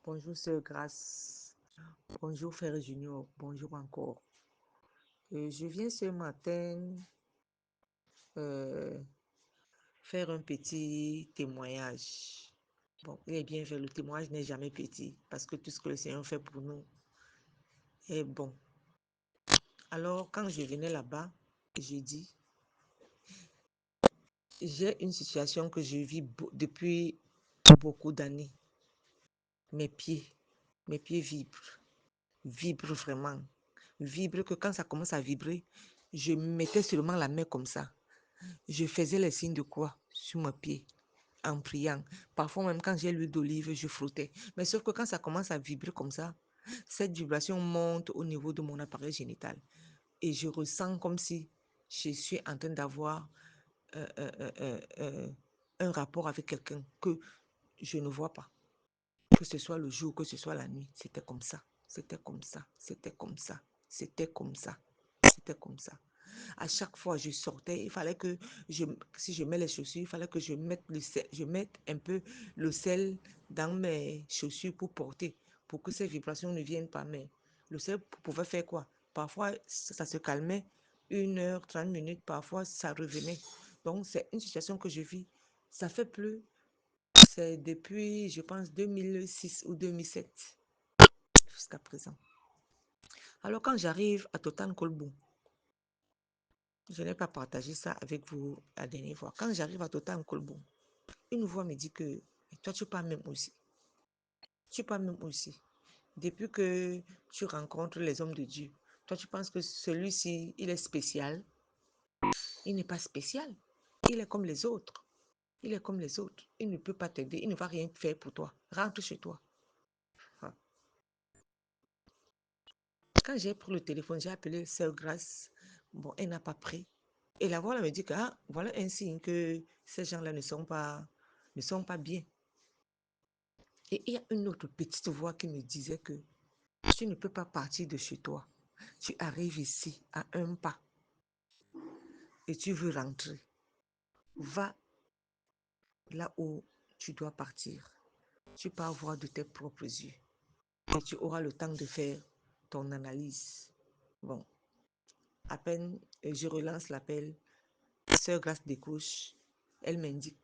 Bonjour, Sœur Grâce. Bonjour, Frère Junior. Bonjour encore. Je viens ce matin euh, faire un petit témoignage. Bon, il est bien fait, le témoignage n'est jamais petit parce que tout ce que le Seigneur fait pour nous est bon. Alors, quand je venais là-bas, j'ai dit, j'ai une situation que je vis depuis beaucoup d'années. Mes pieds, mes pieds vibrent vraiment. Vibrent que quand ça commence à vibrer, je mettais seulement la main comme ça. Je faisais les signes de croix sur mes pieds en priant. Parfois même quand j'ai l'huile d'olive, je frottais. Mais sauf que quand ça commence à vibrer comme ça, cette vibration monte au niveau de mon appareil génital. Et je ressens comme si je suis en train d'avoir euh, euh, euh, euh, euh, un rapport avec quelqu'un que je ne vois pas. Que ce soit le jour, que ce soit la nuit, c'était comme ça. C'était comme ça. C'était comme ça. C'était comme ça. C'était comme ça. À chaque fois, je sortais, il fallait que si je mets les chaussures, il fallait que je mette un peu le sel dans mes chaussures pour porter, pour que ces vibrations ne viennent pas. Mais le sel pouvait faire quoi? Parfois, ça se calmait 1 heure, 30 minutes, parfois, ça revenait. Donc, c'est une situation que je vis. Ça fait plus, c'est depuis, je pense, 2006 ou 2007 jusqu'à présent. Alors, quand j'arrive à Totan Kolbou, je n'ai pas partagé ça avec vous la dernière fois. Quand j'arrive à Total Kolbou, une voix me dit que toi, tu pars même aussi. Tu pars même aussi. Depuis que tu rencontres les hommes de Dieu, toi, tu penses que celui-ci, il est spécial. Il n'est pas spécial. Il est comme les autres. Il est comme les autres. Il ne peut pas t'aider. Il ne va rien faire pour toi. Rentre chez toi. Ah. Quand j'ai pris le téléphone, j'ai appelé Sœur Grâce. Bon, elle n'a pas pris. Et la voix là me dit que voilà un signe que ces gens-là ne sont pas bien. Et il y a une autre petite voix qui me disait que tu ne peux pas partir de chez toi. Tu arrives ici à un pas et tu veux rentrer. Va là où tu dois partir. Tu peux voir de tes propres yeux. Et tu auras le temps de faire ton analyse. Bon, à peine je relance l'appel, Sœur Grâce décroche. Elle m'indique.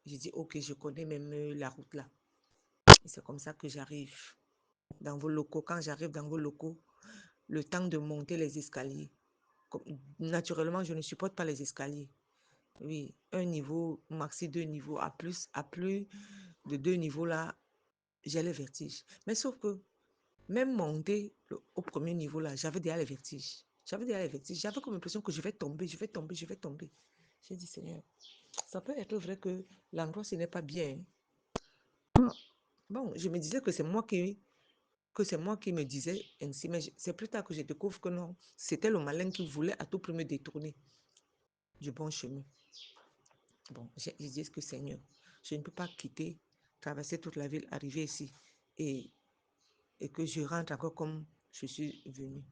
Je dis, ok, je connais même la route là. Et c'est comme ça que j'arrive dans vos locaux. Quand j'arrive dans vos locaux, le temps de monter les escaliers. Naturellement, je ne supporte pas les escaliers. Oui, un niveau, maxi 2 niveaux. À plus de 2 niveaux là, j'ai le vertige. Mais sauf que même monter au premier niveau là, j'avais déjà les vertiges. J'avais déjà les vertiges. J'avais comme l'impression que je vais tomber, je vais tomber, je vais tomber. J'ai dit, Seigneur, ça peut être vrai que l'endroit, ce n'est pas bien. Bon, je me disais que c'est moi qui me disais ainsi, mais c'est plus tard que je découvre que non, c'était le malin qui voulait à tout prix me détourner du bon chemin. Bon, j'ai dit que Seigneur, je ne peux pas quitter, traverser toute la ville, arriver ici et, et que je rentre encore comme je suis venue.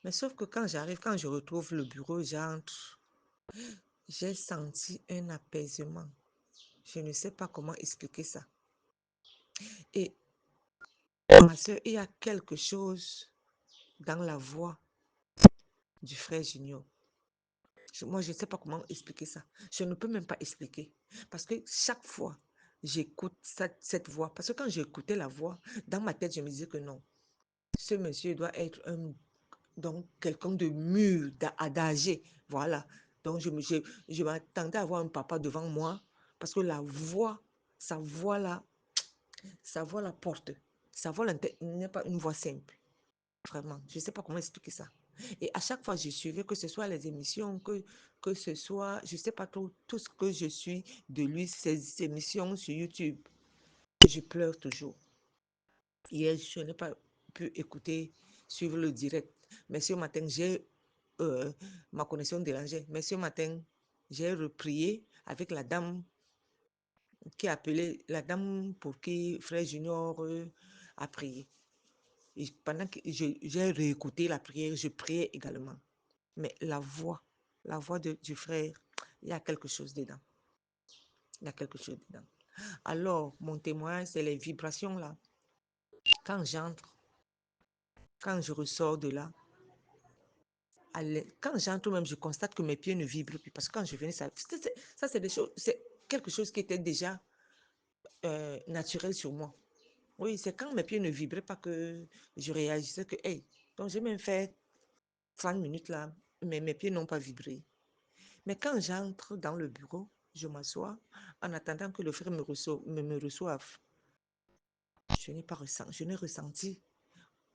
Mais sauf que quand j'arrive, quand je retrouve le bureau, j'entre, j'ai senti un apaisement. Je ne sais pas comment expliquer ça. Et ma soeur, il y a quelque chose dans la voix du frère Junior. Moi, je ne sais pas comment expliquer ça. Je ne peux même pas expliquer. Parce que chaque fois, j'écoute cette voix. Parce que quand j'écoutais la voix, dans ma tête, je me disais que non, ce monsieur doit être donc quelqu'un de mûr, d'âgé. Voilà. Donc, je m'attendais à avoir un papa devant moi. Parce que la voix, sa voix là, sa voix la porte. Sa voix n'est pas une voix simple. Vraiment, je ne sais pas comment expliquer ça. Et à chaque fois, je suivais, que ce soit les émissions, que ce soit, je ne sais pas tout ce que je suis de lui, ces émissions sur YouTube. Je pleure toujours. Hier, je n'ai pas pu écouter, suivre le direct. Mais ce matin, j'ai ma connexion dérangée. Mais ce matin, j'ai reprié avec la dame qui a appelé, la dame pour qui Frère Junior a prié. Et pendant que j'ai réécouté la prière, je priais également. Mais la voix du frère, il y a quelque chose dedans. Il y a quelque chose dedans. Alors, mon témoin, c'est les vibrations là. Quand j'entre, quand je ressors de là, quand j'entre même, je constate que mes pieds ne vibrent plus. Parce que quand je venais, ça c'est des choses, c'est quelque chose qui était déjà naturel sur moi. Oui, c'est quand mes pieds ne vibraient pas que je réagissais que, hey, donc j'ai même fait 30 minutes là, mais mes pieds n'ont pas vibré. Mais quand j'entre dans le bureau, je m'assois en attendant que le frère me reçoive. Je n'ai ressenti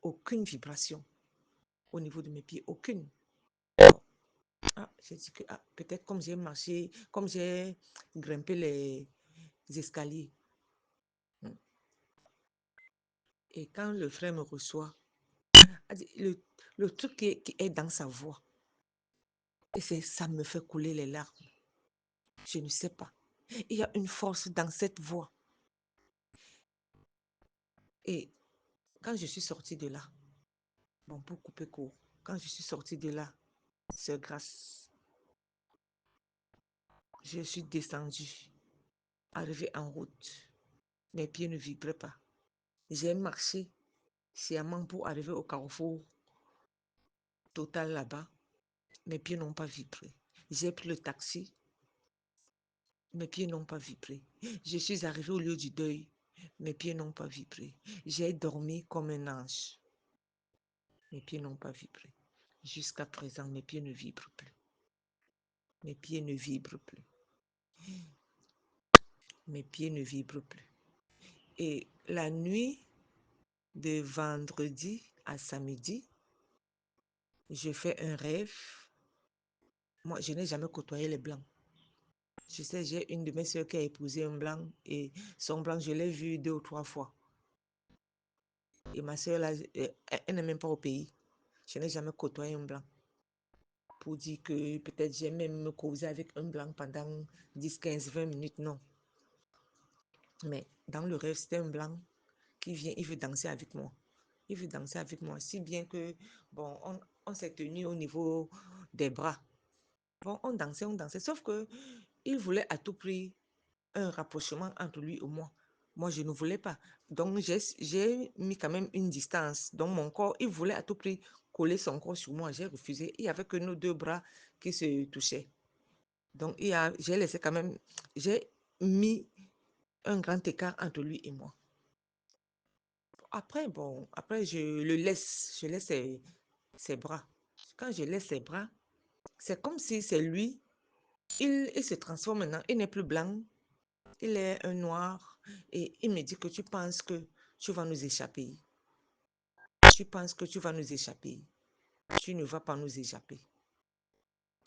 aucune vibration au niveau de mes pieds, aucune. Ah, j'ai dit que peut-être comme j'ai marché, comme j'ai grimpé les escaliers. Et quand le frère me reçoit, le truc qui est dans sa voix, et ça me fait couler les larmes. Je ne sais pas. Il y a une force dans cette voix. Et quand je suis sortie de là, bon, pour couper court, quand je suis sortie de là, c'est grâce. Je suis descendue, arrivée en route. Mes pieds ne vibraient pas. J'ai marché sciemment pour arriver au carrefour total là-bas. Mes pieds n'ont pas vibré. J'ai pris le taxi. Mes pieds n'ont pas vibré. Je suis arrivée au lieu du deuil. Mes pieds n'ont pas vibré. J'ai dormi comme un ange. Mes pieds n'ont pas vibré. Jusqu'à présent, mes pieds ne vibrent plus. Mes pieds ne vibrent plus. Mes pieds ne vibrent plus. Et la nuit de vendredi à samedi, je fais un rêve. Moi, je n'ai jamais côtoyé les blancs. Je sais, j'ai une de mes soeurs qui a épousé un blanc et son blanc, je l'ai vu 2 ou 3 fois. Et ma soeur, là, elle n'est même pas au pays. Je n'ai jamais côtoyé un blanc. Pour dire que peut-être j'ai même causé avec un blanc pendant 10, 15, 20 minutes, non. Mais dans le rêve, c'était un blanc qui vient, il veut danser avec moi. Il veut danser avec moi, si bien que, bon, on s'est tenu au niveau des bras. Bon, on dansait, sauf que il voulait à tout prix un rapprochement entre lui et moi. Moi, je ne voulais pas. Donc, j'ai mis quand même une distance. Donc, mon corps, il voulait à tout prix coller son corps sur moi. J'ai refusé. Il n'y avait que nos 2 bras qui se touchaient. Donc, j'ai laissé quand même, j'ai mis un grand écart entre lui et moi. Après, bon, après, je laisse ses bras. Quand je laisse ses bras, c'est comme si c'est lui, il se transforme maintenant, il n'est plus blanc, il est un noir, et il me dit que tu penses que tu vas nous échapper. Tu penses que tu vas nous échapper. Tu ne vas pas nous échapper.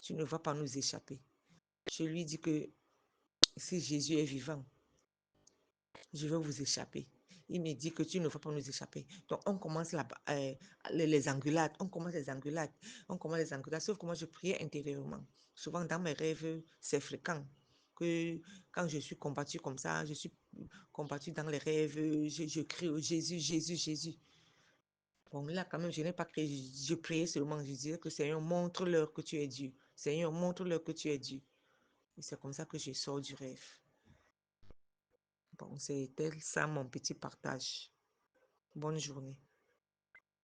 Tu ne vas pas nous échapper. Je lui dis que si Jésus est vivant, je vais vous échapper. Il me dit que tu ne vas pas nous échapper. Donc, on commence les engueulades. On commence les engueulades. On commence les engueulades. Sauf que moi, je priais intérieurement. Souvent, dans mes rêves, c'est fréquent que quand je suis combattue comme ça, je suis combattue dans les rêves, je crie au Jésus, Jésus, Jésus. Bon, là, quand même, je n'ai pas crié. Je priais seulement. Je disais que Seigneur, montre-leur que tu es Dieu. Seigneur, montre-leur que tu es Dieu. Et c'est comme ça que je sors du rêve. Bon, c'était ça mon petit partage. Bonne journée.